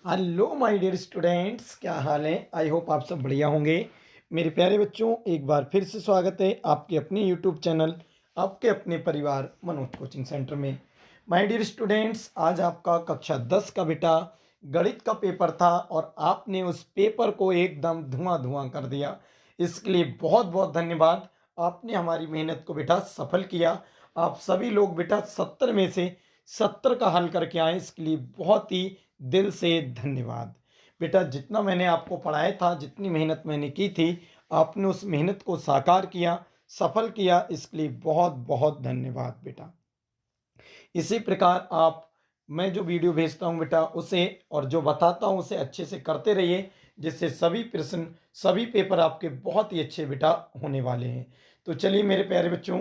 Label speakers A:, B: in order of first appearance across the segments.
A: Hello my dear students, क्या हाल है। I hope आप सब बढ़िया होंगे। मेरे प्यारे बच्चों, एक बार फिर से स्वागत है आपके अपने यूट्यूब चैनल, आपके अपने परिवार मनोज कोचिंग सेंटर में। माय डियर स्टूडेंट्स, आज आपका कक्षा 10 का बेटा गणित का पेपर था और आपने उस पेपर को एकदम धुआं धुआं कर दिया। इसके लिए बहुत बहुत धन्यवाद। आपने हमारी मेहनत को बेटा सफल किया। आप सभी लोग बेटा 70 में से 70 का हल करके आए, इसके लिए बहुत ही दिल से धन्यवाद। बेटा, जितना मैंने आपको पढ़ाया था, जितनी मेहनत मैंने की थी, आपने उस मेहनत को साकार किया, सफल किया, इसके लिए बहुत बहुत धन्यवाद बेटा। इसी प्रकार आप, मैं जो वीडियो भेजता हूँ बेटा उसे और जो बताता हूँ उसे अच्छे से करते रहिए, जिससे सभी प्रश्न, सभी पेपर आपके बहुत ही अच्छे बेटा होने वाले हैं। तो चलिए मेरे प्यारे बच्चों,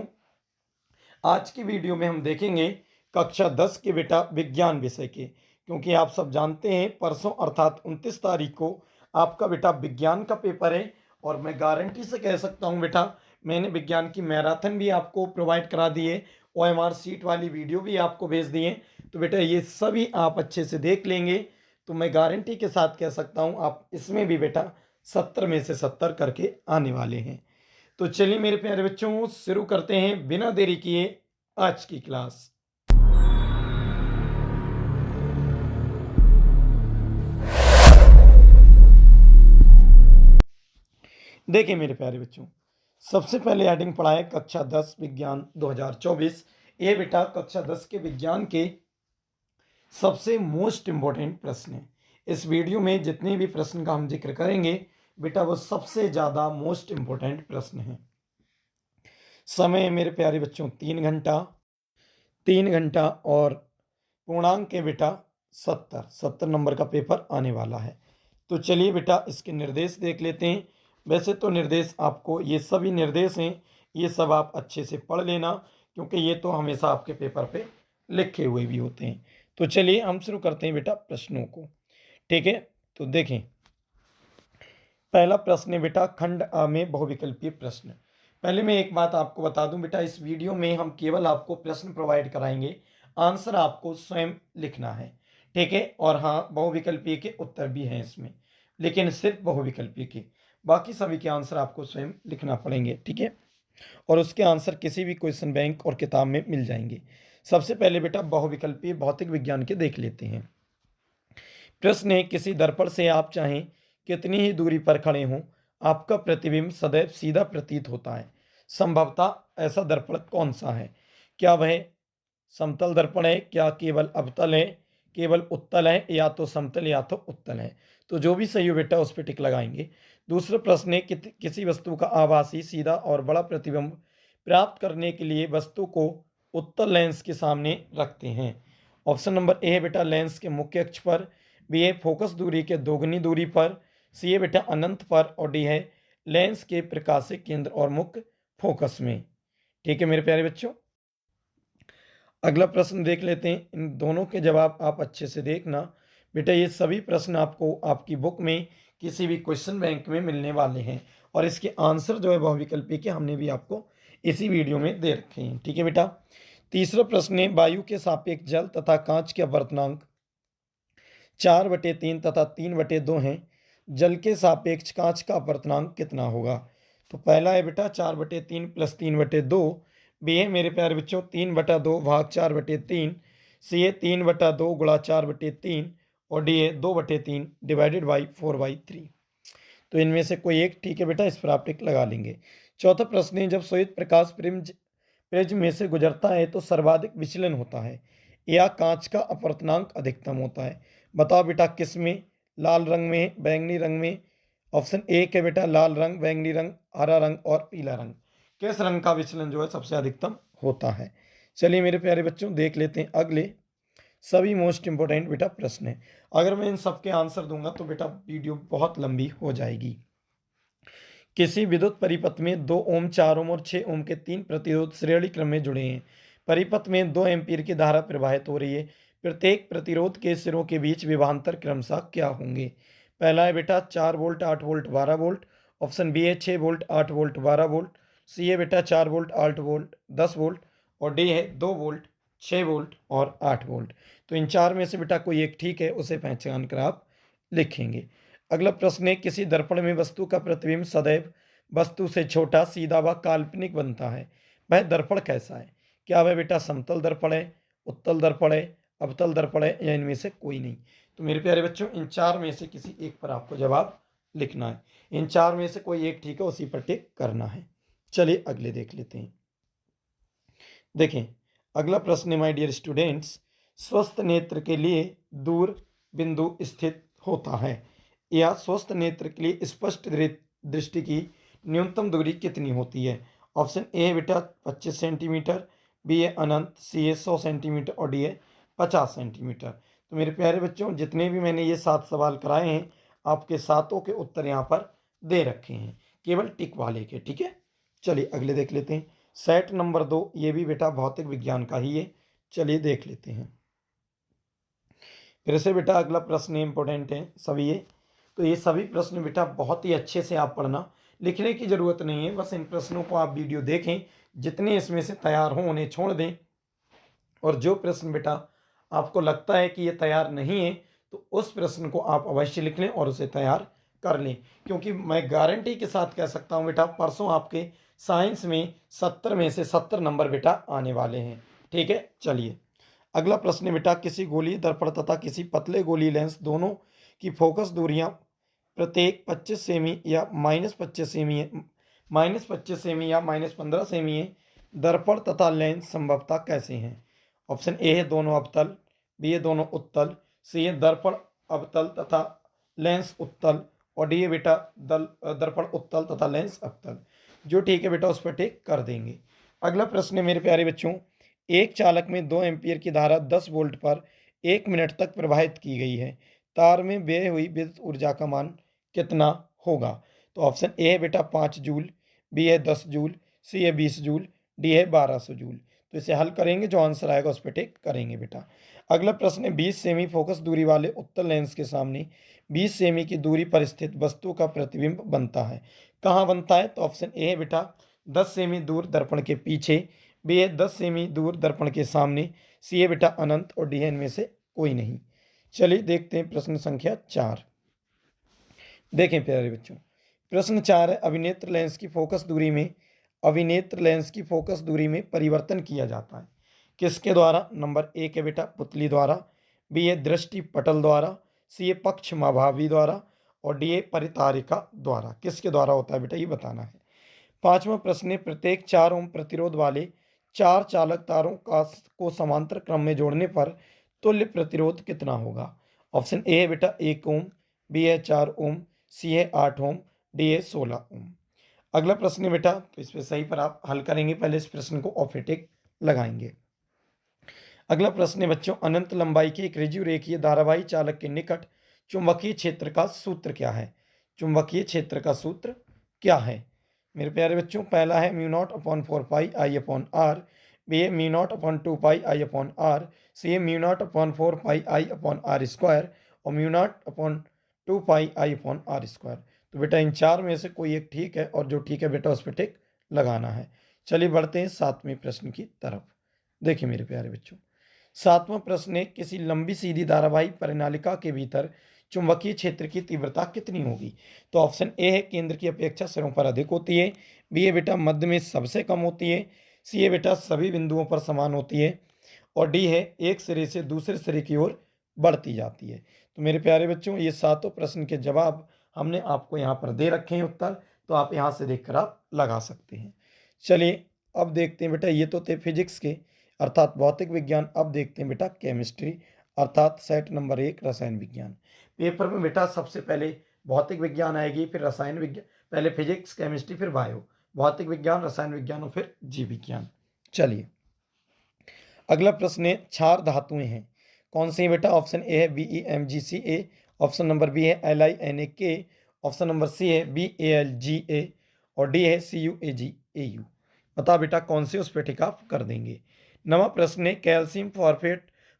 A: आज की वीडियो में हम देखेंगे कक्षा 10 के बेटा विज्ञान विषय के, क्योंकि आप सब जानते हैं परसों अर्थात 29 तारीख को आपका बेटा विज्ञान का पेपर है। और मैं गारंटी से कह सकता हूं बेटा, मैंने विज्ञान की मैराथन भी आपको प्रोवाइड करा दी है, OMR सीट वाली वीडियो भी आपको भेज दी है। तो बेटा ये सभी आप अच्छे से देख लेंगे तो मैं गारंटी के साथ कह सकता हूं आप इसमें भी बेटा 70 में से 70 करके आने वाले हैं। तो चलिए मेरे प्यारे बच्चों, शुरू करते हैं बिना देरी किए आज की क्लास। देखिए मेरे प्यारे बच्चों, सबसे पहले हेडिंग पढ़ा है कक्षा 10 विज्ञान 2024। ये बेटा कक्षा 10 के विज्ञान के सबसे मोस्ट इम्पोर्टेंट प्रश्न है। इस वीडियो में जितने भी प्रश्न का हम जिक्र करेंगे बेटा, वो सबसे ज़्यादा मोस्ट इम्पोर्टेंट प्रश्न है। समय मेरे प्यारे बच्चों 3 घंटा, 3 घंटा और पूर्णांक के बेटा 70 नंबर का पेपर आने वाला है। तो चलिए बेटा इसके निर्देश देख लेते हैं। वैसे तो निर्देश आपको, ये सभी निर्देश हैं, ये सब आप अच्छे से पढ़ लेना, क्योंकि ये तो हमेशा आपके पेपर पे लिखे हुए भी होते हैं। तो चलिए हम शुरू करते हैं बेटा प्रश्नों को। ठीक है, तो देखें, पहला प्रश्न है बेटा खंड अ में बहुविकल्पीय प्रश्न। पहले मैं एक बात आपको बता दूं बेटा, इस वीडियो में हम केवल आपको प्रश्न प्रोवाइड कराएंगे, आंसर आपको स्वयं लिखना है। ठीक है, और हाँ, बहुविकल्पीय के उत्तर भी हैं इसमें, लेकिन सिर्फ बहुविकल्पीय के, बाकी सभी के आंसर आपको स्वयं लिखना पड़ेंगे। ठीक है, और उसके आंसर किसी भी क्वेश्चन बैंक और किताब में मिल जाएंगे। सबसे पहले बेटा बहुविकल्पीय भौतिक विज्ञान के देख लेते हैं। प्रश्न है, किसी दर्पण से आप चाहें कितनी ही दूरी पर खड़े हों, आपका प्रतिबिंब सदैव सीधा प्रतीत होता है। संभवतः ऐसा दर्पण कौन सा है? क्या वह समतल दर्पण है, क्या केवल अवतल है, केवल उत्तल है, या तो समतल या तो उत्तल है? तो जो भी सही हो बेटा उस पर टिक लगाएंगे। दूसरा प्रश्न है, किसी वस्तु का आभासी सीधा और बड़ा प्रतिबिंब प्राप्त करने के लिए वस्तु को उत्तल लेंस के सामने रखते हैं। ऑप्शन नंबर ए है बेटा लेंस के मुख्य अक्ष पर, बी है फोकस दूरी के दोगुनी दूरी पर, सी है बेटा अनंत पर, और डी है लेंस के प्रकाशिक केंद्र और मुख्य फोकस में। ठीक है मेरे प्यारे बच्चों, अगला प्रश्न देख लेते हैं। इन दोनों के जवाब आप अच्छे से देखना बेटा, ये सभी प्रश्न आपको आपकी बुक में किसी भी क्वेश्चन बैंक में मिलने वाले हैं, और इसके आंसर जो है बहुविकल्पी के हमने भी आपको इसी वीडियो में दे रखे हैं। ठीक है बेटा, तीसरा प्रश्न है, वायु के सापेक्ष जल तथा कांच के अपवर्तनांक 4/3 तथा 3/2 हैं। जल के सापेक्ष कांच का अपवर्तनांक कितना होगा? तो पहला है बेटा 4/3 प्लस 3/2, बी है मेरे प्यारे बच्चों 3/2 भाग 4/3, सी है 3/2 गुणा 4/3, और डी है 2/3 डिवाइडेड बाई 4/3। तो इनमें से कोई एक ठीक है बेटा, इस पर आप टिक लगा लेंगे। चौथा प्रश्न है, जब श्वेत प्रकाश प्रिज्म में से गुजरता है तो सर्वाधिक विचलन होता है या कांच का अपवर्तनांक अधिकतम होता है? बताओ बेटा किस में? लाल रंग में, बैंगनी रंग में? ऑप्शन ए है बेटा लाल रंग, बैंगनी रंग, हरा रंग और पीला रंग। किस रंग का विचलन जो है सबसे अधिकतम होता है? चलिए मेरे प्यारे बच्चों देख लेते हैं अगले सभी मोस्ट इंपोर्टेंट बेटा प्रश्न है। अगर मैं इन सबके आंसर दूंगा तो बेटा वीडियो बहुत लंबी हो जाएगी। किसी विद्युत परिपथ में 2 ओम, 4 ओम और 6 ओम के 3 प्रतिरोध श्रेणी क्रम में जुड़े हैं। परिपथ में 2 एम्पीयर की धारा प्रवाहित हो रही है। प्रत्येक प्रतिरोध के सिरों के बीच विभवांतर क्रमशः क्या होंगे? पहला है बेटा 4 volt, 8 volt, 12 volt. Option B है 6 वोल्ट, 8 वोल्ट, 12 वोल्ट। सी है बेटा 4 वोल्ट, 8 वोल्ट, 10 वोल्ट। और डी है 2 वोल्ट, 6 वोल्ट और 8 वोल्ट। तो इन चार में से बेटा कोई एक ठीक है, उसे पहचान कर आप लिखेंगे। अगला प्रश्न है, किसी दर्पण में वस्तु का प्रतिबिंब सदैव वस्तु से छोटा, सीधा व काल्पनिक बनता है, वह दर्पण कैसा है? क्या वह बेटा समतल दर्पण है, उत्तल दर्पण है, अवतल दर्पण है, या इनमें से कोई नहीं? तो मेरे प्यारे बच्चों, इन चार में से किसी एक पर आपको जवाब लिखना है। इन चार में से कोई एक ठीक है, उसी पर टिक करना है। चलिए अगले देख लेते हैं। देखें, अगला प्रश्न है माय डियर स्टूडेंट्स, स्वस्थ नेत्र के लिए दूर बिंदु स्थित होता है, या स्वस्थ नेत्र के लिए स्पष्ट दृष्टि की न्यूनतम दूरी कितनी होती है? ऑप्शन ए है बेटा 25 सेंटीमीटर, बी है अनंत, सी है 100 सेंटीमीटर और डी है 50 सेंटीमीटर। तो मेरे प्यारे बच्चों, जितने भी मैंने ये 7 सवाल कराए हैं, आपके सातों के उत्तर यहाँ पर दे रखे हैं, केवल टिक वाले के। ठीक है, चलिए अगले देख लेते हैं। सेट नंबर 2, ये भी बेटा भौतिक विज्ञान का ही है। चलिए देख लेते हैं। फिर से बेटा अगला प्रश्न इंपॉर्टेंट है सभी ये। तो ये सभी प्रश्न बेटा बहुत ही अच्छे से आप पढ़ना, लिखने की ज़रूरत नहीं है, बस इन प्रश्नों को आप वीडियो देखें, जितने इसमें से तैयार हों उन्हें छोड़ दें, और जो प्रश्न बेटा आपको लगता है कि ये तैयार नहीं है, तो उस प्रश्न को आप अवश्य लिख लें और उसे तैयार कर लें, क्योंकि मैं गारंटी के साथ कह सकता हूँ बेटा, परसों आपके साइंस में 70 में से 70 नंबर बेटा आने वाले हैं। ठीक है, चलिए अगला प्रश्न है बेटा, किसी गोलीय दर्पण तथा किसी पतले गोलीय लेंस दोनों की फोकस दूरियां प्रत्येक 25 सेमी या -25 सेमी है, -25 सेमी या -15 सेमी है, दर्पण तथा लेंस संभवतः कैसे हैं? ऑप्शन ए है दोनों अवतल, बी है दोनों उत्तल, सी है दर्पण अवतल तथा लेंस उत्तल, और डी है बेटा दर्पण उत्तल तथा लेंस अवतल। जो ठीक है बेटा उस पर टिक कर देंगे। अगला प्रश्न है मेरे प्यारे बच्चों, एक चालक में 2 एम्पीयर की धारा 10 वोल्ट पर 1 मिनट तक प्रवाहित की गई है, तार में व्यय हुई विद्युत ऊर्जा का मान कितना होगा? तो ऑप्शन ए है बेटा 5 जूल, बी है 10 जूल, सी है 20 जूल, डी है 1200 जूल। तो इसे हल करेंगे, जो आंसर आएगा उस पर टिक करेंगे बेटा। अगला प्रश्न है, 20 सेमी फोकस दूरी वाले उत्तल लेंस के सामने 20 सेमी की दूरी पर स्थित वस्तु का प्रतिबिंब बनता है, कहाँ बनता है? तो ऑप्शन ए है बेटा 10 सेमी दूर दर्पण के पीछे, बी है 10 सेमी दूर दर्पण के सामने, सी है बेटा अनंत, और डी है इनमें से कोई नहीं। चलिए देखते हैं प्रश्न संख्या 4। देखें प्यारे बच्चों, प्रश्न 4 है, अभिनेत्र लेंस की फोकस दूरी में परिवर्तन किया जाता है, किसके द्वारा? नंबर एक है बेटा पुतली द्वारा, बी है दृष्टि पटल द्वारा, सी है पक्षमाभावी द्वारा, और डी है परितारिका द्वारा। किसके द्वारा होता है बेटा, ये बताना है। पांचवा प्रश्न है, प्रत्येक 4 ओम प्रतिरोध वाले 4 चालक तारों को समांतर क्रम में जोड़ने पर तुल्य प्रतिरोध कितना होगा? ऑप्शन ए है बेटा 1 ओम, बी है 4 ओम, सी है 8 ओम, डी है 16 ओम। अगला प्रश्न है बेटा, तो इस पे सही पर आप हल करेंगे, पहले इस प्रश्न को ऑफेटिक लगाएंगे। अगला प्रश्न है बच्चों, अनंत लंबाई के एक ऋजु रेखीय धारावाही चालक के निकट चुंबकीय क्षेत्र का सूत्र क्या है? चुंबकीय क्षेत्र का सूत्र क्या है मेरे प्यारे बच्चों? पहला है μ0/4πI/r, बी है μ0/2πI/r, सी है μ0/4πI/r² और μ0/2πI/r²। तो बेटा इन चार में से कोई एक ठीक है, और जो ठीक है बेटा उस पर टिक लगाना है। चलिए बढ़ते हैं 7वें प्रश्न की तरफ। देखिए मेरे प्यारे बच्चों, 7वां प्रश्न है, किसी लंबी सीधी धारावाही परिनालिका के भीतर चुंबकीय क्षेत्र की तीव्रता कितनी होगी? तो ऑप्शन ए है केंद्र की अपेक्षा सिरों पर अधिक होती है, बी है बेटा मध्य में सबसे कम होती है, सी है बेटा सभी बिंदुओं पर समान होती है, और डी है एक सिरे से दूसरे सिरे की ओर बढ़ती जाती है। तो मेरे प्यारे बच्चों, ये सातों प्रश्न के जवाब हमने आपको यहाँ पर दे रखे हैं उत्तर, तो आप यहाँ से देखकर आप लगा सकते हैं। चलिए अब देखते हैं बेटा, ये तो थे फिजिक्स के अर्थात भौतिक विज्ञान। अब देखते हैं बेटा केमिस्ट्री अर्थात सेट नंबर 1 रसायन विज्ञान। पेपर में बेटा सबसे पहले भौतिक विज्ञान आएगी, फिर रसायन विज्ञान, पहले फिजिक्स केमिस्ट्री, फिर बायो, भौतिक विज्ञान, रसायन विज्ञान और फिर जीव विज्ञान। चलिए अगला प्रश्न है, क्षार धातुएं हैं कौन सी है बेटा? ऑप्शन ए है BeMgCa, ऑप्शन नंबर बी है Li Na, option number C है BAlGa, और डी है CuAgAu। बता बेटा कौन से, उस पर टिक आप कर देंगे। नवा प्रश्न है, कैल्शियम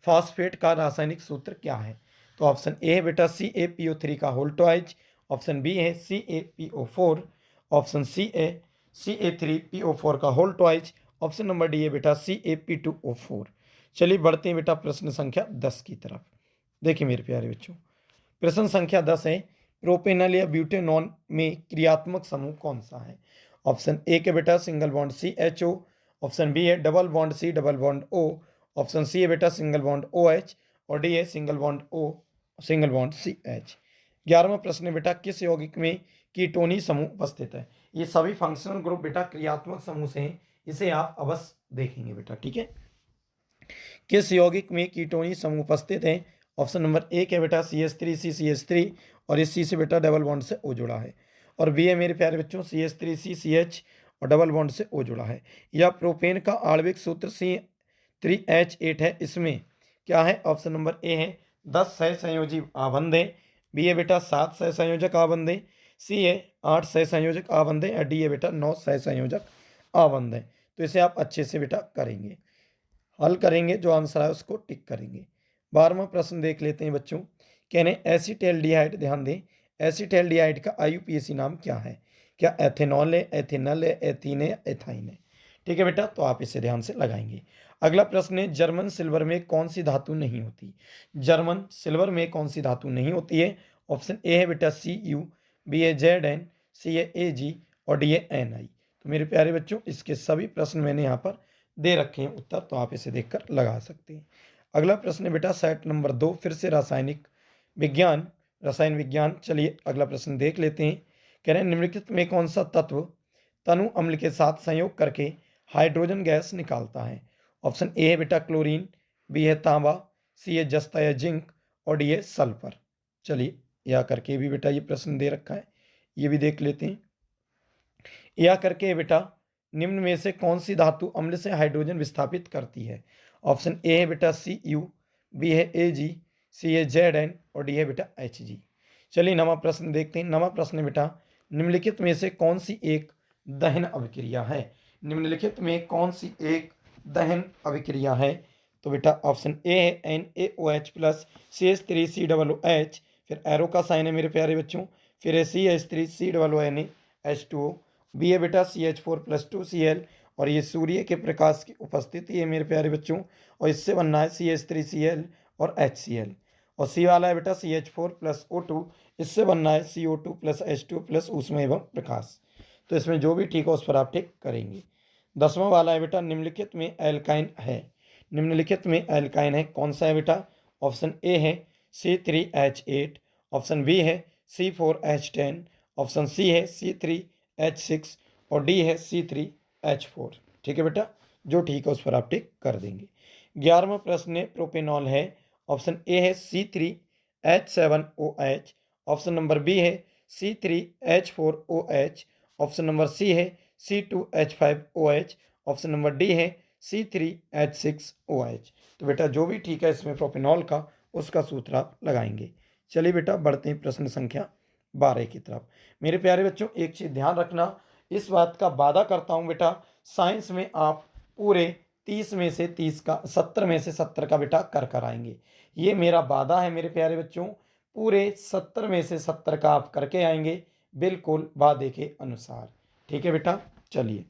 A: फॉस्फेट का रासायनिक सूत्र क्या है? तो ऑप्शन ए है बेटा CaPO3 का होल ट्वाइज, ऑप्शन बी है CaPO4, ऑप्शन सी है Ca3PO4 का whole twice, option number D है बेटा CaP2O4। चलिए बढ़ते हैं बेटा प्रश्न संख्या 10 की तरफ। देखिए मेरे प्यारे बच्चों, प्रश्न संख्या 10 है, प्रोपेनॉल या ब्यूटेनॉन में क्रियात्मक समूह कौन सा है? ऑप्शन ए के बेटा single bond CHO, option B है double bond C double bond O, option C है बेटा सिंगल बॉन्ड OH और डी है single bond O single bond CH। 11वां प्रश्न है बेटा, किस यौगिक में कीटोनी समूह उपस्थित है? ये सभी फंक्शनल ग्रुप बेटा क्रियात्मक समूह से हैं, इसे आप अवश्य देखेंगे बेटा, ठीक है। किस यौगिक में कीटोनी समूह उपस्थित है? ऑप्शन नंबर ए है बेटा CH3CCH3 और इस C से बेटा डबल बॉन्ड से O जुड़ा है, और बी है मेरे प्यारे बच्चों CH3CCH और डबल बॉन्ड से O जुड़ा है। या प्रोपेन का आणविक सूत्र C3H8 है, इसमें क्या है? ऑप्शन नंबर ए है 10 सहसंयोजी आबंध है, बी है बेटा 7 सहसंयोजक आबंध है, सी है 8 सहसंयोजक आबंध है, और डी है बेटा 9 सहसंयोजक आबंध है। तो इसे आप अच्छे से बेटा करेंगे, हल करेंगे, जो आंसर है उसको टिक करेंगे। 12वां प्रश्न देख लेते हैं बच्चों, कहने एसिटाल्डिहाइड, ध्यान दें, एसिटाल्डिहाइड का IUPAC नाम क्या है? क्या एथेनॉल है, एथेनल है, एथीन है, एथाइन है? ठीक है बेटा, तो आप इसे ध्यान से लगाएंगे। अगला प्रश्न है, जर्मन सिल्वर में कौन सी धातु नहीं होती? जर्मन सिल्वर में कौन सी धातु नहीं होती है? ऑप्शन ए है बेटा CU, बी है ZN, सी है AG और डी है NI। तो मेरे प्यारे बच्चों, इसके सभी प्रश्न मैंने यहाँ पर दे रखे हैं उत्तर, तो आप इसे देखकर लगा सकते हैं। अगला प्रश्न है बेटा सेट नंबर 2, फिर से रासायनिक विज्ञान, रसायन विज्ञान। चलिए अगला प्रश्न देख लेते हैं। कह रहे हैं निम्नलिखित में कौन सा तत्व तनु अम्ल के साथ संयोग करके हाइड्रोजन गैस निकालता है? ऑप्शन ए है बेटा क्लोरीन, बी है तांबा, सी है जस्ता या जिंक और डी है सल्फर। चलिए या करके भी बेटा ये प्रश्न दे रखा है, ये भी देख लेते हैं। या करके बेटा निम्न में से कौन सी धातु अम्ल से हाइड्रोजन विस्थापित करती है? ऑप्शन ए है बेटा CU, बी है AG, सी है ZN और डी है बेटा HG। चलिए नवा प्रश्न देखते हैं। नवा प्रश्न है बेटा, निम्नलिखित में से कौन सी एक दहन अभिक्रिया है? निम्नलिखित में कौन सी एक दहन अभिक्रिया है? तो बेटा ऑप्शन ए है NaOH प्लस CH3COOH, फिर एरो का साइन है मेरे प्यारे बच्चों, फिर है CH3COONA बी है बेटा CH4 प्लस 2Cl, और ये सूर्य के प्रकाश की उपस्थिति है मेरे प्यारे बच्चों, और इससे बनना है CH3Cl और HCl। और सी वाला है बेटा CH4 प्लस O2, इससे बनना है CO2 प्लस H2 प्लस ऊष्मा एवं प्रकाश। तो इसमें जो भी ठीक हो उस पर आप टिक करेंगे। 10वां वाला है बेटा, निम्नलिखित में एल्काइन है। निम्नलिखित में एल्काइन है, कौन सा है बेटा? ऑप्शन ए है C3H8, ऑप्शन बी है C4H10, ऑप्शन सी है C3H6 और डी है C3H4। ठीक है बेटा, जो ठीक है उस पर आप टिक कर देंगे। 11वां प्रश्न है प्रोपेनॉल है, ऑप्शन ए है C3H7OH, ऑप्शन नंबर बी है C3H4OH, ऑप्शन नंबर सी है C2H5OH, ऑप्शन नंबर डी है C3H6OH। तो बेटा जो भी ठीक है इसमें प्रोपेनॉल का, उसका सूत्र आप लगाएंगे। चलिए बेटा बढ़ते हैं प्रश्न संख्या 12 की तरफ। मेरे प्यारे बच्चों एक चीज़ ध्यान रखना, इस बात का वादा करता हूँ बेटा, साइंस में आप पूरे 30 में से 30 का, 70 में से 70 का बेटा कर आएंगे। ये मेरा वादा है मेरे प्यारे बच्चों, पूरे 70 में से 70 का आप करके आएंगे, बिल्कुल वादे के अनुसार। ठीक है बेटा, चलिए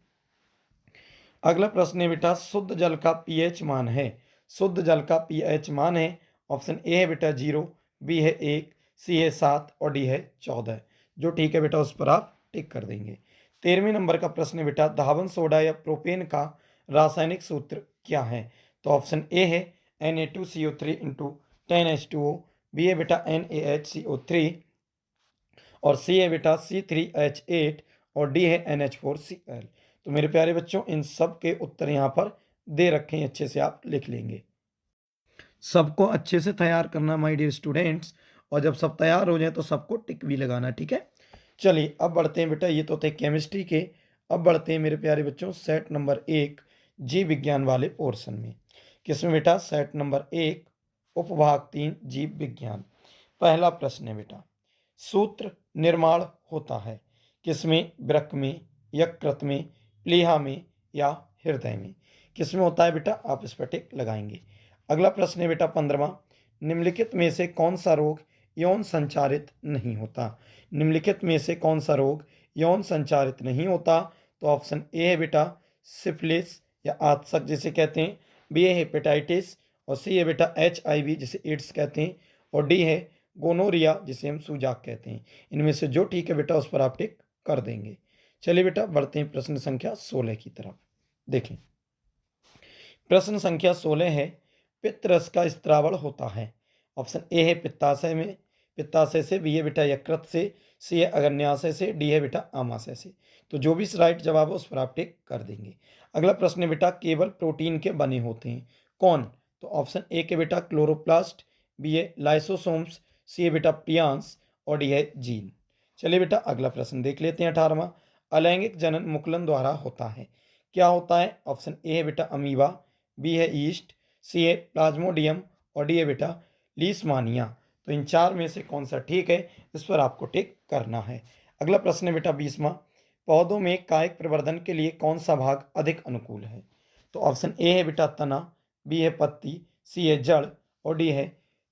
A: अगला प्रश्न है बेटा, शुद्ध जल का pH मान है। शुद्ध जल का pH मान है, ऑप्शन ए है बेटा 0, बी है 1, सी है 7 और डी है 14। जो ठीक है बेटा उस पर आप टिक कर देंगे। 13वें नंबर का प्रश्न है बेटा, धावन सोडा या प्रोपेन का रासायनिक सूत्र क्या है? तो ऑप्शन ए है Na2CO3 इंटू 10H2O, बी है बेटा NaHCO3 और सी है बेटा C3H8 और डी है NH4Cl। तो मेरे प्यारे बच्चों इन सब के उत्तर यहाँ पर दे रखे हैं, अच्छे से आप लिख लेंगे। सबको अच्छे से तैयार करना माय डियर स्टूडेंट्स, और जब सब तैयार हो जाए तो सबको टिक भी लगाना, ठीक है। चलिए अब बढ़ते हैं बेटा, ये तो थे केमिस्ट्री के। अब बढ़ते हैं मेरे प्यारे बच्चों सेट नंबर 1 जीव विज्ञान वाले पोर्शन में। किसमें बेटा? सेट नंबर 1 उपभाग 3 जीव विज्ञान। पहला प्रश्न है बेटा, सूत्र निर्माण होता है किसमें? वृक्क में, यकृत में, प्लीहा में या हृदय में? किसमें होता है बेटा? आप इस पर टिक लगाएंगे। अगला प्रश्न है बेटा 15वां, निम्नलिखित में से कौन सा रोग यौन संचारित नहीं होता? निम्नलिखित में से कौन सा रोग यौन संचारित नहीं होता? तो ऑप्शन ए है बेटा सिफिलिस या आतशक जिसे कहते हैं, बी है हेपेटाइटिस और सी है बेटा HIV जिसे एड्स कहते हैं और डी है गोनोरिया जिसे हम सूजाक कहते हैं। इनमें से जो ठीक है बेटा उस पर आप टिक कर देंगे। चलिए बेटा बढ़ते हैं प्रश्न संख्या 16 की तरफ। देखें प्रश्न संख्या 16 है, पित्त रस का स्त्रावण होता है। ऑप्शन ए है पित्ताशय में, पित्ताशय से, बी है बेटा यकृत से, सी है अग्न्याशय से, डी है बेटा आमाशय से। तो जो भी राइट जवाब है उस पर आप टिक कर देंगे। अगला प्रश्न है बेटा केवल प्रोटीन के बने होते हैं कौन? तो ऑप्शन ए के बेटा क्लोरोप्लास्ट, बी है लाइसोसोम्स, सी है बेटा प्रियांस और डी है जीन। चलिए बेटा अगला प्रश्न देख लेते हैं 18वां। अलैंगिक जनन मुकुलन द्वारा होता है, क्या होता है? ऑप्शन ए है बेटा अमीबा, बी है ईस्ट, सी है प्लाज्मोडियम और डी है बेटा लीशमानिया। तो इन चार में से कौन सा ठीक है इस पर आपको टिक करना है। अगला प्रश्न है बेटा 20वां, पौधों में कायिक प्रवर्धन के लिए कौन सा भाग अधिक अनुकूल है? तो ऑप्शन ए है बेटा तना, बी है पत्ती, सी है जड़ और डी है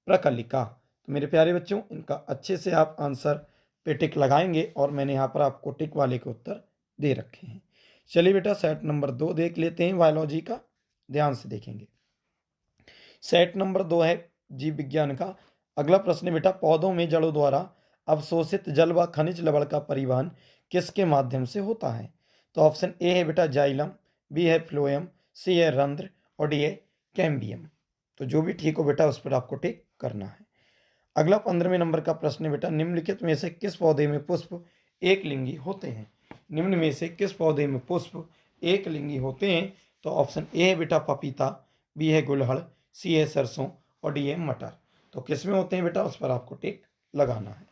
A: प्रकलिका। तो मेरे प्यारे बच्चों इनका अच्छे से आप आंसर पे टिक लगाएंगे और मैंने यहाँ पर आपको टिक वाले के उत्तर दे रखे हैं। चलिए बेटा सेट नंबर 2 देख लेते हैं बायोलॉजी का, ध्यान से देखेंगे। सेट नंबर 2 है जीव विज्ञान का। अगला प्रश्न है बेटा पौधों में जड़ों द्वारा अवशोषित जल व खनिज लवण का परिवहन किसके माध्यम से होता है? तो ऑप्शन ए है बेटा जाइलम, बी है फ्लोएम, सी है रंध्र और डी है कैम्बियम। तो जो भी ठीक हो बेटा उस पर आपको टिक करना है। अगला 15वें नंबर का प्रश्न है बेटा निम्नलिखित में से किस पौधे में पुष्प एक लिंगी होते हैं? निम्न में से किस पौधे में पुष्प एक लिंगी होते हैं? तो ऑप्शन ए है बेटा पपीता, बी है गुलहड़, सी है सरसों और डी है मटर। तो किस में होते हैं बेटा उस पर आपको टिक लगाना है।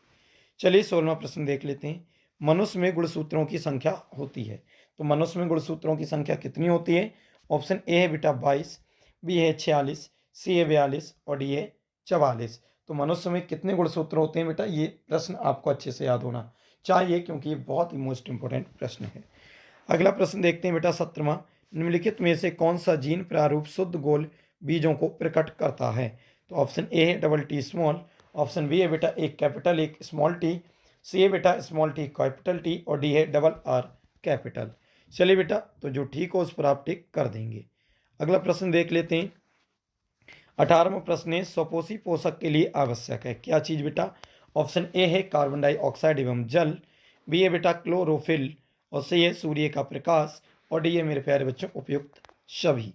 A: चलिए 16वां प्रश्न देख लेते हैं। मनुष्य में गुणसूत्रों की संख्या होती है, तो मनुष्य में गुणसूत्रों की संख्या कितनी होती है? ऑप्शन ए है बेटा 22, बी है 46, सी है 42 और डी है 44। तो मनुष्य में कितने गुणसूत्र होते हैं बेटा, ये प्रश्न आपको अच्छे से याद होना चाहिए क्योंकि ये बहुत ही मोस्ट इंपॉर्टेंट प्रश्न है। अगला प्रश्न देखते हैं बेटा 17वां, निम्नलिखित में से कौन सा जीन प्रारूप शुद्ध गोल बीजों को प्रकट करता है? तो ऑप्शन ए है double T small, option B है बेटा एक कैपिटल एक स्मॉल टी, सी है बेटा स्मॉल टी कैपिटल टी और डी है डबल आर कैपिटल। चलिए बेटा तो जो ठीक हो उस पर आप टिक कर देंगे। अगला प्रश्न देख लेते हैं। 18वां प्रश्न है स्वपोषी पोषक के लिए आवश्यक है, क्या चीज़ बेटा? ऑप्शन ए है कार्बन डाइऑक्साइड एवं जल, बी है बेटा क्लोरोफिल और सी है सूर्य का प्रकाश और डी है मेरे प्यारे बच्चों उपयुक्त सभी।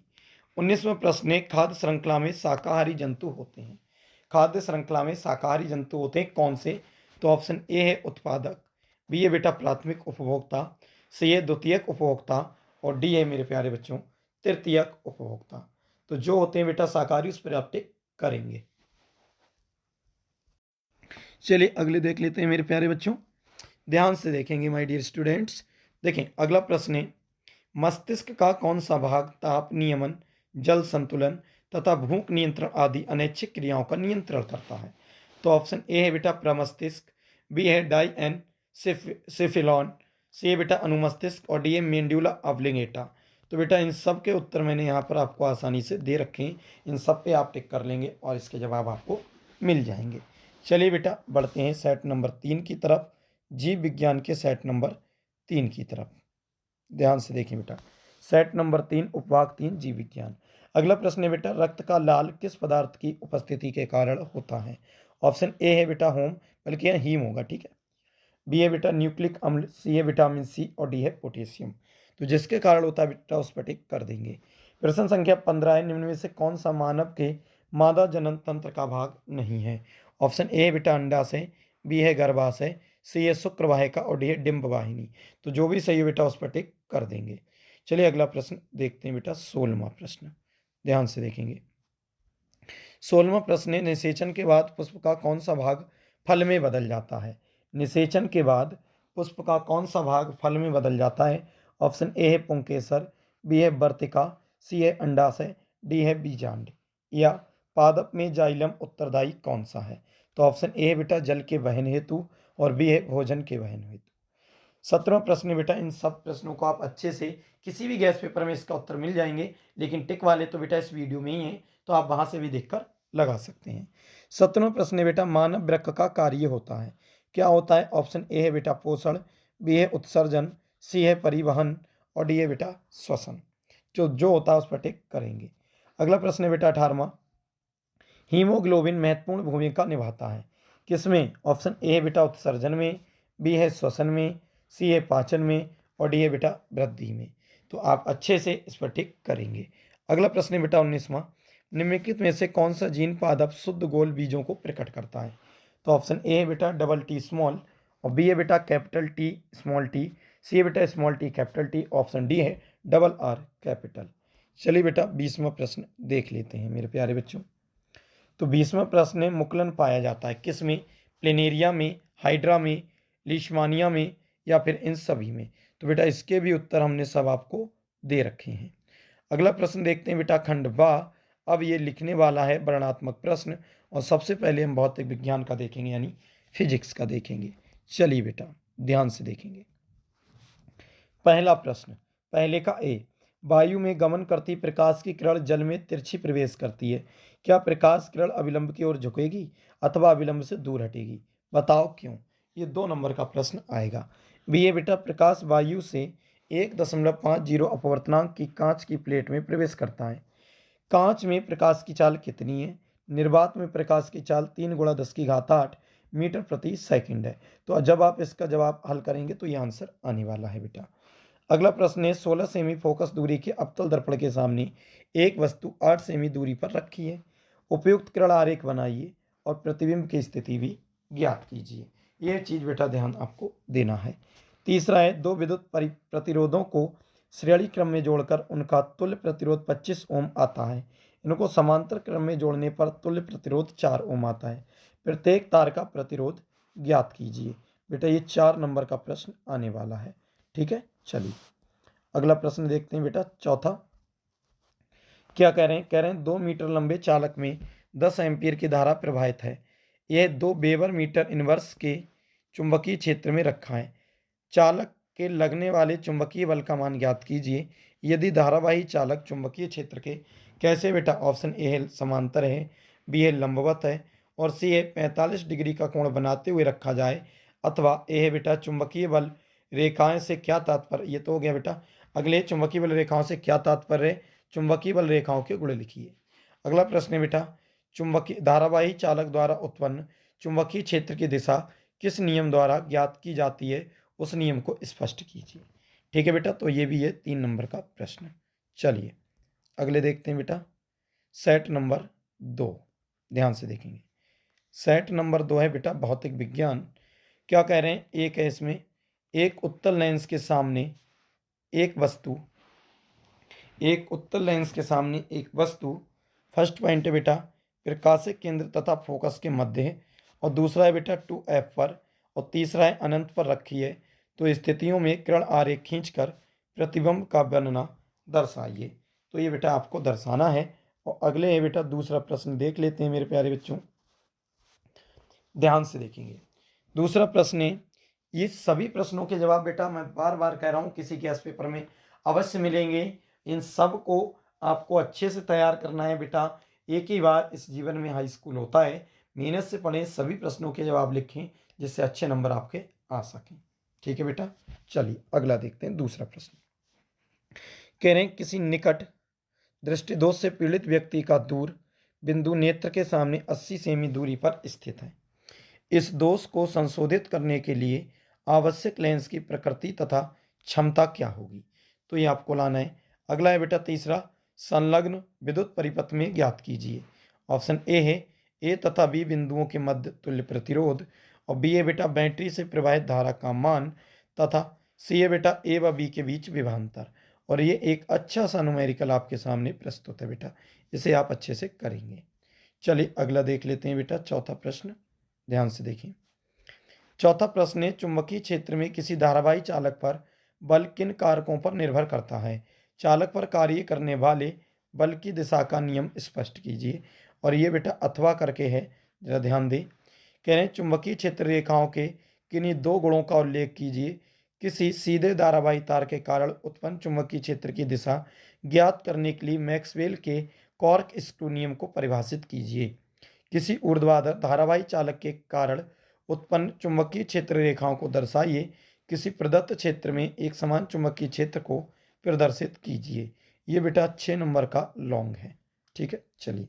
A: 19वां प्रश्न है खाद्य श्रृंखला में शाकाहारी जंतु होते हैं, खाद्य श्रृंखला में शाकाहारी जंतु होते हैं कौन से? तो ऑप्शन ए है उत्पादक, बी है बेटा प्राथमिक उपभोक्ता, सी है द्वितीयक उपभोक्ता और डी है मेरे प्यारे बच्चों तृतीयक उपभोक्ता। तो जो होते हैं बेटा शाकाहारी उस पर आप टिक करेंगे। चलिए अगले देख लेते हैं मेरे प्यारे बच्चों, ध्यान से देखेंगे माय डियर स्टूडेंट्स। देखें अगला प्रश्न है मस्तिष्क का कौन सा भाग ताप नियमन, जल संतुलन तथा भूख नियंत्रण आदि अनैच्छिक क्रियाओं का नियंत्रण करता है? तो ऑप्शन ए है बेटा प्रमस्तिष्क, बी है डाई एन सिफिलॉन, सी है बेटा अनुमस्तिष्क और डी है मेंड्यूला ऑब्लिंगेटा। तो बेटा इन सब के उत्तर मैंने यहाँ पर आपको आसानी से दे रखे हैं, इन सब पे आप टिक कर लेंगे और इसके जवाब आपको मिल जाएंगे। चलिए बेटा बढ़ते हैं सेट नंबर 3 की तरफ, जीव विज्ञान के सेट नंबर 3 की तरफ। ध्यान से देखें बेटा सेट नंबर 3 उपभाग 3 जीव विज्ञान। अगला प्रश्न है बेटा रक्त का लाल किस पदार्थ की उपस्थिति के कारण होता है? ऑप्शन ए है बेटा होम, बल्कि यह हीम होगा, ठीक है, बी है बेटा न्यूक्लिक अम्ल, सी है विटामिन सी और डी है पोटेशियम। तो जिसके कारण होता है बेटा उस पर टिक कर देंगे। प्रश्न संख्या 15 है निम्न में से कौन सा मानव के मादा जनन तंत्र का भाग नहीं है? ऑप्शन ए है बेटा अंडाशय, बी है गर्भाशय, सी है शुक्रवाहिका और डी है डिंब वाहिनी। तो जो भी सही है बेटा उस पर टिक कर देंगे। चलिए अगला प्रश्न देखते हैं बेटा 16वां प्रश्न, ध्यान से देखेंगे। 16वां प्रश्न है निषेचन के बाद पुष्प का कौन सा भाग फल में बदल जाता है? निषेचन के बाद पुष्प का कौन सा भाग फल में बदल जाता है? ऑप्शन ए है पुंकेसर, बी है वर्तिका, सी है अंडाशय, डी है बीजांड या पादप में जाइलम उत्तरदायी कौन सा है? तो ऑप्शन ए है बेटा जल के वहन हेतु और बी है भोजन के वहन हेतु। 17वां प्रश्न बेटा इन सब प्रश्नों को आप अच्छे से किसी भी गैस पेपर में इसका उत्तर मिल जाएंगे, लेकिन टिक वाले तो बेटा इस वीडियो में ही हैं, तो आप वहां से भी देखकर लगा सकते हैं। 17वां प्रश्न है बेटा मानव वृक्क का कार्य होता है, क्या होता है? ऑप्शन ए है बेटा पोषण, बी है उत्सर्जन, सी है परिवहन और डी है बेटा श्वसन। जो होता है उस पर टिक करेंगे। अगला प्रश्न है बेटा 18वां हीमोग्लोबिन महत्वपूर्ण भूमिका निभाता है, किसमें? ऑप्शन ए है बेटा उत्सर्जन में, बी है श्वसन में, सी है पाचन में और डी है बेटा वृद्धि में। तो आप अच्छे से इस पर टिक करेंगे। अगला प्रश्न है बेटा 19वां, निम्नलिखित में से कौन सा जीन पादप शुद्ध गोल बीजों को प्रकट करता है? तो ऑप्शन ए है बेटा डबल टी स्मॉल और बी है बेटा कैपिटल टी स्मॉल टी, सी है बेटा small T capital T, option D है डबल आर कैपिटल। चलिए बेटा 20वां प्रश्न देख लेते हैं मेरे प्यारे बच्चों। तो 20वां प्रश्न है, मुकुलन पाया जाता है किसमें? प्लेनेरिया में, हाइड्रा में, लीशमानिया में या फिर इन सभी में? तो बेटा इसके भी उत्तर हमने सब आपको दे रखे हैं। अगला प्रश्न देखते हैं बेटा खंड बा। अब ये लिखने वाला है वर्णनात्मक प्रश्न और सबसे पहले हम भौतिक विज्ञान का देखेंगे यानी फिजिक्स का देखेंगे। चलिए बेटा ध्यान से देखेंगे। पहला प्रश्न, पहले का ए, वायु में गमन करती प्रकाश की किरण जल में तिरछी प्रवेश करती है, क्या प्रकाश किरण अविलंब की ओर झुकेगी अथवा अविलंब से दूर हटेगी? बताओ क्यों? ये 2 नंबर का प्रश्न आएगा। बी ए बेटा प्रकाश वायु से 1.50 अपवर्तनांक की कांच की प्लेट में प्रवेश करता है। कांच में प्रकाश की चाल कितनी है? निर्वात में प्रकाश की चाल 3 × 10⁸ मीटर प्रति सेकंड है। तो जब आप इसका जवाब हल करेंगे तो ये आंसर आने वाला है बेटा। अगला प्रश्न है 16 सेमी फोकस दूरी के अवतल दर्पण के सामने एक वस्तु 8 सेमी दूरी पर रखी है। उपयुक्त किरण आरेख बनाइए और प्रतिबिंब की स्थिति भी ज्ञात कीजिए। यह चीज बेटा ध्यान आपको देना है। तीसरा है, दो विद्युत प्रतिरोधों को श्रेणी क्रम में जोड़कर उनका तुल्य प्रतिरोध 25 ओम आता है। इनको समांतर क्रम में जोड़ने पर तुल्य प्रतिरोध 4 ओम आता है। प्रत्येक तार का प्रतिरोध ज्ञात कीजिए। बेटा ये 4 नंबर का प्रश्न आने वाला है। ठीक है, चलिए अगला प्रश्न देखते हैं बेटा चौथा। क्या कह रहे हैं? कह रहे हैं 2 मीटर लंबे चालक में 10 एम्पीयर की धारा प्रवाहित है। यह 2 वेबर मीटर इनवर्स के चुंबकीय क्षेत्र में रखा है। चालक के लगने वाले चुंबकीय बल का मान ज्ञात कीजिए यदि धारावाही चालक चुंबकीय क्षेत्र के कैसे? बेटा ऑप्शन ए है समांतर है, बी है लंबवत है और सी है 45 डिग्री का कोण बनाते हुए रखा जाए, अथवा ए है बेटा चुंबकीय बल रेखाएं से क्या तात्पर्य? ये तो हो गया बेटा। अगले चुंबकीय बल रेखाओं से क्या तात्पर्य? चुंबकीय बल रेखाओं के गुण लिखिए। अगला प्रश्न है बेटा, चुंबकीय धारावाही चालक द्वारा उत्पन्न चुंबकीय क्षेत्र की दिशा किस नियम द्वारा ज्ञात की जाती है? उस नियम को स्पष्ट कीजिए। ठीक है बेटा, तो ये भी है 3 नंबर का प्रश्न। चलिए अगले देखते हैं बेटा सेट नंबर 2, ध्यान से देखेंगे। सेट नंबर 2 है बेटा भौतिक विज्ञान। क्या कह रहे हैं? एक है इसमें, एक उत्तल लेंस के सामने एक वस्तु, एक उत्तल लेंस के सामने एक वस्तु, फर्स्ट पॉइंट है बेटा प्रकाशिक केंद्र तथा फोकस के मध्य है और दूसरा है बेटा 2F पर और तीसरा है अनंत पर रखी है। तो स्थितियों में किरण आरेख खींचकर प्रतिबिंब का वर्णना दर्शाइए। तो ये बेटा आपको दर्शाना है। और अगले है बेटा दूसरा प्रश्न देख लेते हैं मेरे प्यारे बच्चों, ध्यान से देखेंगे। दूसरा प्रश्न है, ये सभी प्रश्नों के जवाब बेटा मैं बार बार कह रहा हूँ किसी गैस पेपर में अवश्य मिलेंगे। इन सब को आपको अच्छे से तैयार करना है बेटा। एक ही बार इस जीवन में हाई स्कूल होता है। मेहनत से पढ़ें, सभी प्रश्नों के जवाब लिखें जिससे अच्छे नंबर आपके आ सकें। ठीक है बेटा, चलिए अगला देखते हैं दूसरा प्रश्न। कह रहे हैं किसी निकट दृष्टिदोष से पीड़ित व्यक्ति का दूर बिंदु नेत्र के सामने 80 सेमी दूरी पर स्थित है। इस दोष को संशोधित करने के लिए आवश्यक लेंस की प्रकृति तथा क्षमता क्या होगी? तो ये आपको लाना है। अगला है बेटा तीसरा, संलग्न विद्युत परिपथ में ज्ञात कीजिए। ऑप्शन ए है ए तथा बी बिंदुओं के मध्य तुल्य प्रतिरोध और बी है बेटा बैटरी से प्रवाहित धारा का मान तथा सी है बेटा ए व बी के बीच विभवांतर। और ये एक अच्छा सा न्यूमेरिकल आपके सामने प्रस्तुत है बेटा, इसे आप अच्छे से करेंगे। चलिए अगला देख लेते हैं बेटा चौथा प्रश्न, ध्यान से देखिए। चौथा प्रश्न है, चुंबकीय क्षेत्र में किसी धारावाही चालक पर बल किन कारकों पर निर्भर करता है? चालक पर कार्य करने वाले बल की दिशा का नियम स्पष्ट कीजिए। और ये बेटा अथवा करके है, जरा ध्यान दें। कह रहे हैं चुंबकीय क्षेत्र रेखाओं के किन्हीं 2 गुणों का उल्लेख कीजिए। किसी सीधे धारावाही तार के कारण उत्पन्न चुंबकीय क्षेत्र की दिशा ज्ञात करने के लिए मैक्सवेल के कॉर्क स्क्रू नियम को परिभाषित कीजिए। किसी ऊर्ध्वाधर धारावाही चालक के कारण उत्पन्न चुंबकीय क्षेत्र रेखाओं को दर्शाइए। किसी प्रदत्त क्षेत्र में एक समान चुंबकीय क्षेत्र को प्रदर्शित कीजिए। ये बेटा 6 नंबर का लॉन्ग है। ठीक है, चलिए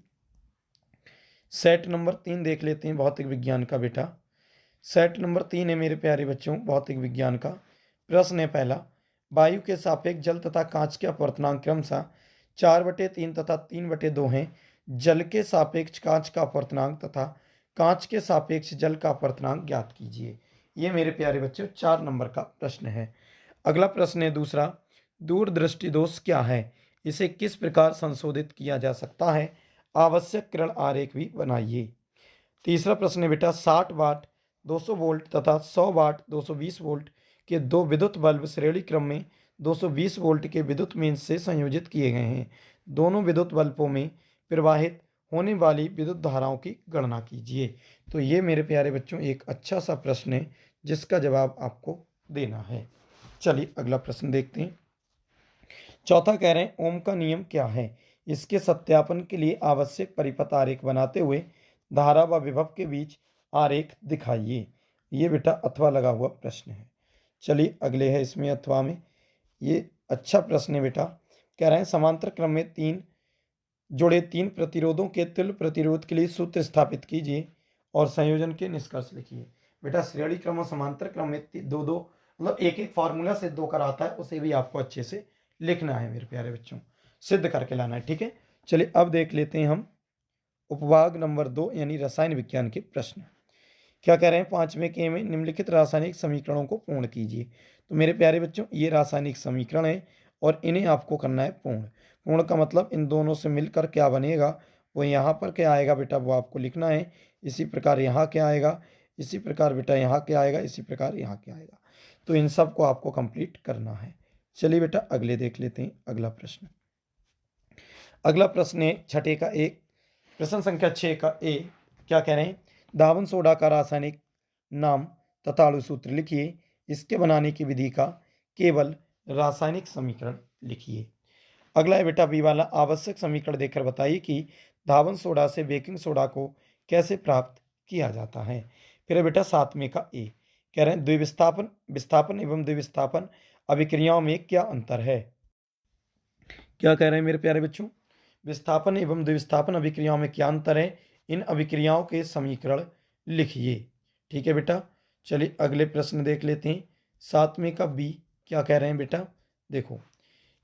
A: सेट नंबर 3 देख लेते हैं भौतिक विज्ञान का बेटा। सेट नंबर 3 है मेरे प्यारे बच्चों भौतिक विज्ञान का। प्रश्न है पहला, वायु के सापेक्ष जल तथा कांच के अपवर्तनांक क्रमशः 4/3 तथा 3/2 हैं। जल के सापेक्ष कांच का अपवर्तनांक तथा कांच के सापेक्ष जल का अपवर्तनांक ज्ञात कीजिए। ये मेरे प्यारे बच्चों 4 नंबर का प्रश्न है। अगला प्रश्न है दूसरा, दूरदृष्टि दोष क्या है, इसे किस प्रकार संशोधित किया जा सकता है, आवश्यक किरण आरेख भी बनाइए। तीसरा प्रश्न है बेटा, 60 वाट 200 वोल्ट तथा 100 वाट 220 वोल्ट के दो विद्युत बल्ब श्रेणी क्रम में 220 वोल्ट के विद्युत मेंस से संयोजित किए गए हैं। दोनों विद्युत बल्बों में प्रवाहित होने वाली विद्युत धाराओं की गणना कीजिए। तो ये मेरे प्यारे बच्चों एक अच्छा सा प्रश्न है जिसका जवाब आपको देना है। चलिए अगला प्रश्न देखते हैं। चौथा कह रहे हैं ओम का नियम क्या है, इसके सत्यापन के लिए आवश्यक परिपथ आरेख बनाते हुए धारा व विभव के बीच आरेख दिखाइए। ये बेटा अथवा लगा हुआ प्रश्न है। चलिए अगले है इसमें अथवा में, ये अच्छा प्रश्न है बेटा। कह रहे हैं समांतर क्रम में जुड़े तीन प्रतिरोधों के तुल्य प्रतिरोध के लिए सूत्र स्थापित कीजिए और संयोजन के निष्कर्ष लिखिए। बेटा श्रेणी क्रम और समांतर क्रम में दो दो मतलब एक एक फार्मूला से दो कर आता है, उसे भी आपको अच्छे से लिखना है मेरे प्यारे बच्चों, सिद्ध करके लाना है। ठीक है, चलिए अब देख लेते हैं हम उपभाग नंबर 2 यानी रसायन विज्ञान के प्रश्न। क्या कह रहे हैं 5वें के में निम्नलिखित रासायनिक समीकरणों को पूर्ण कीजिए। तो मेरे प्यारे बच्चों ये रासायनिक समीकरण है और इन्हें आपको करना है पूर्ण। पूर्ण का मतलब इन दोनों से मिलकर क्या बनेगा, वो यहाँ पर क्या आएगा बेटा वो आपको लिखना है। इसी प्रकार यहाँ क्या आएगा, इसी प्रकार बेटा यहाँ क्या आएगा, इसी प्रकार यहाँ क्या आएगा। तो इन सब को आपको कंप्लीट करना है। चलिए बेटा अगले देख लेते हैं अगला प्रश्न। अगला प्रश्न है छठे का एक, प्रश्न संख्या 6 का ए। क्या कह रहे हैं, धावन सोडा का रासायनिक नाम तथा अणुसूत्र लिखिए। इसके बनाने की विधि का केवल रासायनिक समीकरण लिखिए। अगला है बेटा बी वाला, आवश्यक समीकरण देकर बताइए कि धावन सोडा से बेकिंग सोडा को कैसे प्राप्त किया जाता है। फिर है बेटा 7वें का ए। कह रहे हैं द्विविस्थापन विस्थापन एवं द्विविस्थापन अभिक्रियाओं में क्या अंतर है। क्या कह रहे हैं मेरे प्यारे बच्चों, विस्थापन एवं द्विविस्थापन अभिक्रियाओं में क्या अंतर है, इन अभिक्रियाओं के समीकरण लिखिए। ठीक है बेटा, चलिए अगले प्रश्न देख लेते हैं 7वें का बी। क्या कह रहे हैं बेटा, देखो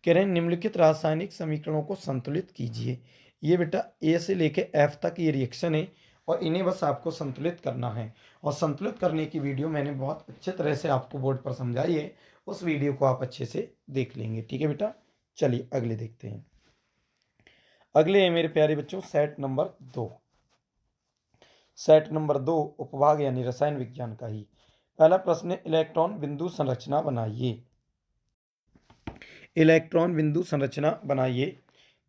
A: कह रहे हैं निम्नलिखित रासायनिक समीकरणों को संतुलित कीजिए। ये बेटा ए से लेके एफ तक ये रिएक्शन है और इन्हें बस आपको संतुलित करना है। और संतुलित करने की वीडियो मैंने बहुत अच्छे तरह से आपको बोर्ड पर समझाई है, उस वीडियो को आप अच्छे से देख लेंगे। ठीक है बेटा, चलिए अगले देखते हैं। अगले है मेरे प्यारे बच्चों सेट नंबर 2। सेट नंबर 2 उपभाग यानी रसायन विज्ञान का ही। पहला प्रश्न है इलेक्ट्रॉन बिंदु संरचना बनाइए। इलेक्ट्रॉन बिंदु संरचना बनाइए।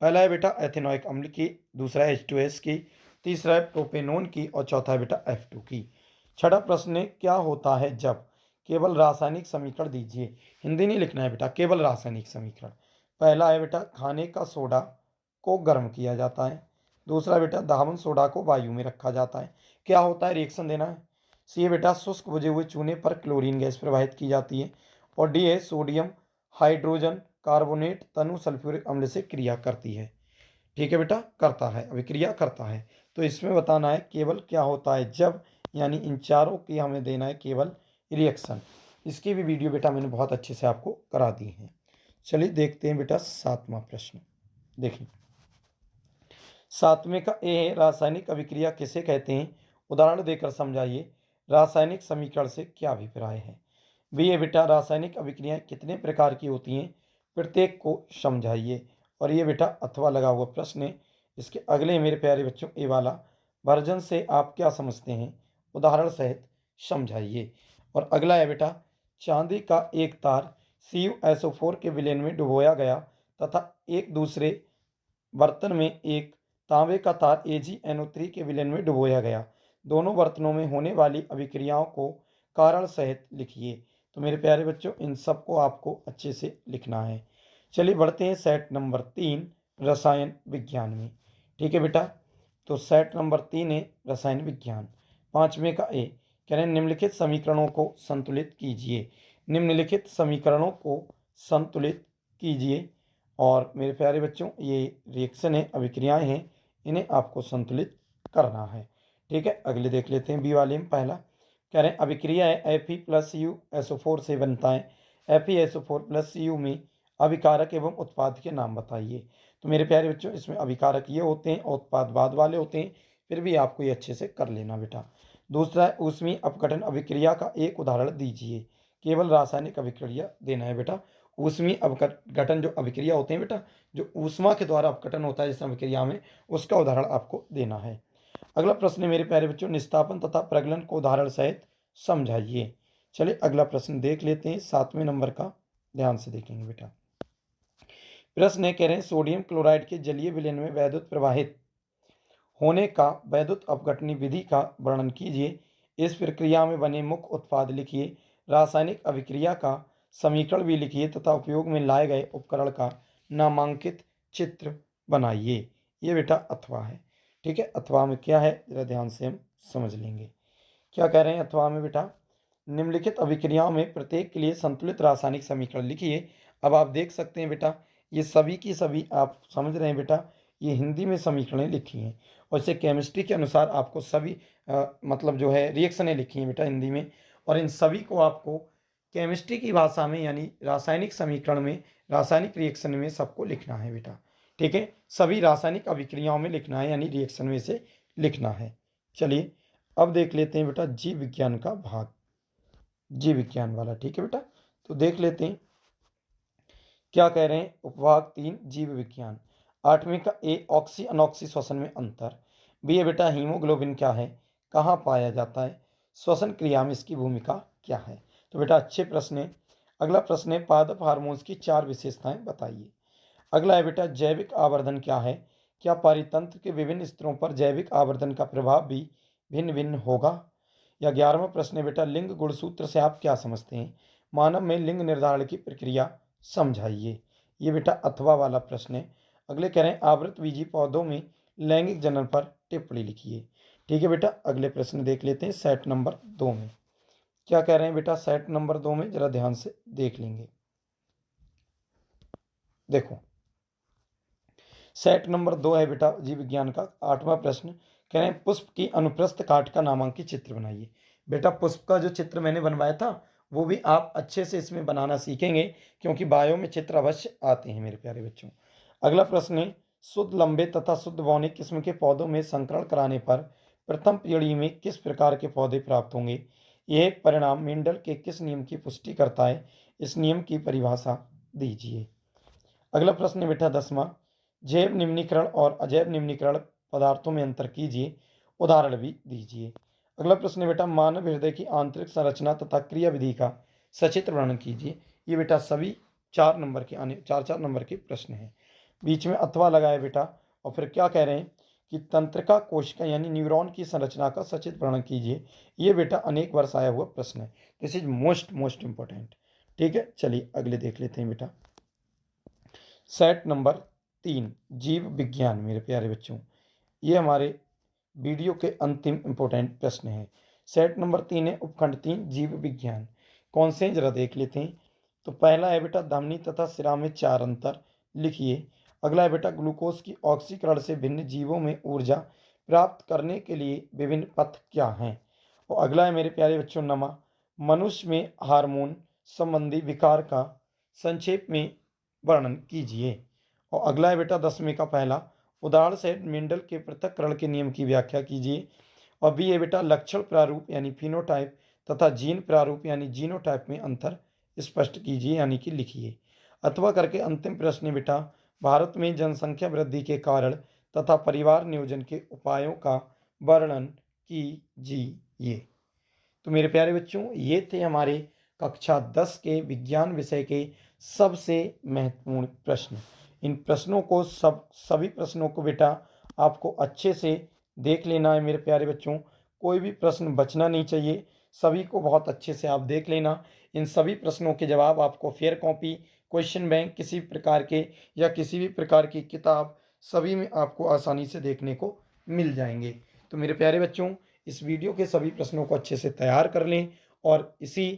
A: पहला है बेटा एथेनॉइक अम्ल की, दूसरा है H2S की, तीसरा है प्रोपेनोन की और चौथा है बेटा F2 की। छठा प्रश्न है क्या होता है जब, केवल रासायनिक समीकरण दीजिए। हिंदी नहीं लिखना है बेटा, केवल रासायनिक समीकरण। पहला है बेटा खाने का सोडा को गर्म किया जाता है, दूसरा बेटा धावन सोडा को वायु में रखा जाता है, क्या होता है रिएक्शन देना है। सी है बेटा शुष्क बुझे हुए चूने पर क्लोरीन गैस प्रवाहित की जाती है। और डी है सोडियम हाइड्रोजन कार्बोनेट तनु सल्फ्यूरिक अम्ल से क्रिया करती है। ठीक है बेटा, करता है अभिक्रिया करता है। तो इसमें बताना है केवल क्या होता है जब, यानी इन चारों की हमें देना है केवल रिएक्शन। इसकी भी वीडियो बेटा मैंने बहुत अच्छे से आपको करा दी है। चलिए देखते हैं बेटा 7वां प्रश्न। देखिए 7वें का ए है रासायनिक अभिक्रिया किसे कहते हैं, उदाहरण देकर समझाइए। रासायनिक समीकरण से क्या अभिप्राय है। बी है बेटा रासायनिक अभिक्रियाएं कितने प्रकार की होती हैं, प्रत्येक को समझाइए। और ये बेटा अथवा लगा हुआ प्रश्न है। इसके अगले मेरे प्यारे बच्चों ए वाला, वर्जन से आप क्या समझते हैं, उदाहरण सहित समझाइए। और अगला है बेटा चांदी का एक तार CuSO4 के विलयन में डुबोया गया तथा एक दूसरे बर्तन में एक तांबे का तार AgNO3 के विलयन में डुबोया गया। दोनों बर्तनों में होने वाली अभिक्रियाओं को कारण सहित लिखिए। तो मेरे प्यारे बच्चों इन सब को आपको अच्छे से लिखना है। चलिए बढ़ते हैं सेट नंबर 3 रसायन विज्ञान में। ठीक है बेटा, तो सेट नंबर 3 है रसायन विज्ञान। 5वें का ए। कह रहे हैं निम्नलिखित समीकरणों को संतुलित कीजिए। निम्नलिखित समीकरणों को संतुलित कीजिए। और मेरे प्यारे बच्चों ये रिएक्शन है, अभिक्रियाएं हैं, इन्हें आपको संतुलित करना है। ठीक है, अगले देख लेते हैं बी वाले में। पहला कह रहे हैं अभिक्रिया है Fe+U SO4 से बनता है। FeSO4+Cu में अभिकारक एवं उत्पाद के नाम बताइए। तो मेरे प्यारे बच्चों, इसमें अभिकारक ये होते हैं और उत्पाद बाद वाले होते हैं, फिर भी आपको ये अच्छे से कर लेना बेटा। दूसरा है ऊष्मीय अपघटन अभिक्रिया का एक उदाहरण दीजिए। केवल रासायनिक अभिक्रिया देना है बेटा। ऊष्मीय अपघटन जो अभिक्रिया होते हैं बेटा, जो ऊष्मा के द्वारा अपघटन होता है जिस अभिक्रिया में, उसका उदाहरण आपको देना है। अगला प्रश्न है मेरे प्यारे बच्चों, निस्तापन तथा प्रगलन को उदाहरण सहित समझाइए। चलिए अगला प्रश्न देख लेते हैं, 7वें नंबर का, ध्यान से देखेंगे बेटा। प्रश्न है, कह रहे हैं सोडियम क्लोराइड के जलीय विलयन में वैद्युत प्रवाहित होने का वैद्युत अपघटनी विधि का वर्णन कीजिए। इस प्रक्रिया में बने मुख्य उत्पाद लिखिए। रासायनिक अभिक्रिया का समीकरण भी लिखिए तथा उपयोग में लाए गए उपकरण का नामांकित चित्र बनाइए। ये बेटा अथवा है। ठीक है, अथवा में क्या है जरा ध्यान से हम समझ लेंगे। क्या कह रहे हैं अथवा में बेटा, निम्नलिखित अभिक्रियाओं में प्रत्येक के लिए संतुलित रासायनिक समीकरण लिखिए। अब आप देख सकते हैं बेटा, ये सभी की सभी आप समझ रहे हैं बेटा, ये हिंदी में समीकरणें लिखी हैं और इसे केमिस्ट्री के अनुसार आपको सभी मतलब जो है रिएक्शनें लिखी हैं बेटा हिंदी में, और इन सभी को आपको केमिस्ट्री की भाषा में यानी रासायनिक समीकरण में, रासायनिक रिएक्शन में सबको लिखना है बेटा। ठीक है, सभी रासायनिक अभिक्रियाओं में लिखना है यानी रिएक्शन में से लिखना है। चलिए अब देख लेते हैं बेटा जीव विज्ञान का भाग, जीव विज्ञान वाला। ठीक है बेटा, तो देख लेते हैं क्या कह रहे हैं। उपभाग 3 जीव विज्ञान। 8वें का ए ऑक्सी अनॉक्सी श्वसन में अंतर। बी है बेटा हीमोग्लोबिन क्या है, कहाँ पाया जाता है, श्वसन क्रिया में इसकी भूमिका क्या है। तो बेटा अच्छे प्रश्न है। अगला प्रश्न है पादप हार्मोन्स की 4 विशेषताएं बताइए। अगला है बेटा जैविक आवर्धन क्या है, क्या पारितंत्र के विभिन्न स्तरों पर जैविक आवर्धन का प्रभाव भी भिन्न भिन्न होगा। या 11वां प्रश्न है बेटा लिंग गुणसूत्र से आप क्या समझते हैं, मानव में लिंग निर्धारण की प्रक्रिया समझाइए। ये बेटा अथवा वाला प्रश्न है। अगले कह रहे हैं आवृतबीजी पौधों में लैंगिक जनन पर टिप्पणी लिखिए। ठीक है बेटा, अगले प्रश्न देख लेते हैं सेट नंबर 2 में। क्या कह रहे हैं बेटा सेट नंबर 2 में, जरा ध्यान से देख लेंगे। देखो सेट नंबर 2 है बेटा जीव विज्ञान का 8वां प्रश्न। कह रहे हैं पुष्प की अनुप्रस्थ काट का नामांकित चित्र बनाइए। बेटा पुष्प का जो चित्र मैंने बनवाया था वो भी आप अच्छे से इसमें बनाना सीखेंगे, क्योंकि बायो में चित्र अवश्य आते हैं मेरे प्यारे बच्चों। अगला प्रश्न है शुद्ध लंबे तथा शुद्ध बौने किस्म के पौधों में संकरण कराने पर प्रथम पीढ़ी में किस प्रकार के पौधे प्राप्त होंगे। यह परिणाम मेंडल के किस नियम की पुष्टि करता है, इस नियम की परिभाषा दीजिए। अगला प्रश्न है बेटा 10वां जैव निम्नीकरण और अजैव निम्नीकरण पदार्थों में अंतर कीजिए, उदाहरण भी दीजिए। अगला प्रश्न है बेटा मानव हृदय की आंतरिक संरचना तथा क्रिया विधि का सचित्र वर्णन कीजिए। ये बेटा सभी 4 नंबर के आने 4 नंबर के प्रश्न हैं। बीच में अथवा लगाए बेटा, और फिर क्या कह रहे हैं कि तंत्रिका कोशिका यानी न्यूरॉन की संरचना का सचित्र वर्णन कीजिए। ये बेटा अनेक वर्ष आया हुआ प्रश्न है, दिस इज मोस्ट इंपॉर्टेंट। ठीक है, चलिए अगले देख लेते हैं बेटा सेट नंबर 3 जीव विज्ञान। मेरे प्यारे बच्चों, ये हमारे वीडियो के अंतिम इंपॉर्टेंट प्रश्न हैं। सेट नंबर 3 है उपखंड 3 जीव विज्ञान। कौन से हैं जरा देख लेते हैं। तो पहला है बेटा धमनी तथा सिरा में 4 अंतर लिखिए। अगला है बेटा ग्लूकोज की ऑक्सीकरण से भिन्न जीवों में ऊर्जा प्राप्त करने के लिए विभिन्न पथ क्या हैं। और अगला है मेरे प्यारे बच्चों नमा मनुष्य में हार्मोन संबंधी विकार का संक्षेप में वर्णन कीजिए। और अगला है बेटा 10वें का पहला उदाहरण सहित मेंडल के पृथक्करण के नियम की व्याख्या कीजिए। और बी है बेटा लक्षण प्रारूप यानी फिनोटाइप तथा जीन प्रारूप यानी जीनोटाइप में अंतर स्पष्ट कीजिए यानी कि लिखिए। अथवा करके अंतिम प्रश्न है बेटा भारत में जनसंख्या वृद्धि के कारण तथा परिवार नियोजन के उपायों का वर्णन कीजिए। तो मेरे प्यारे बच्चों, ये थे हमारे कक्षा 10 के विज्ञान विषय के सबसे महत्वपूर्ण प्रश्न। इन प्रश्नों को सभी प्रश्नों को बेटा आपको अच्छे से देख लेना है मेरे प्यारे बच्चों। कोई भी प्रश्न बचना नहीं चाहिए, सभी को बहुत अच्छे से आप देख लेना। इन सभी प्रश्नों के जवाब आपको फेयर कॉपी, क्वेश्चन बैंक किसी प्रकार के या किसी भी प्रकार की किताब सभी में आपको आसानी से देखने को मिल जाएंगे। तो मेरे प्यारे बच्चों, इस वीडियो के सभी प्रश्नों को अच्छे से तैयार कर लें और इसी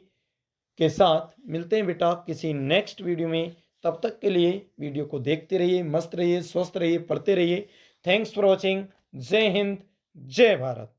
A: के साथ मिलते हैं बेटा किसी नेक्स्ट वीडियो में। तब तक के लिए वीडियो को देखते रहिए, मस्त रहिए, स्वस्थ रहिए, पढ़ते रहिए। Thanks for watching. जय हिंद, जय भारत।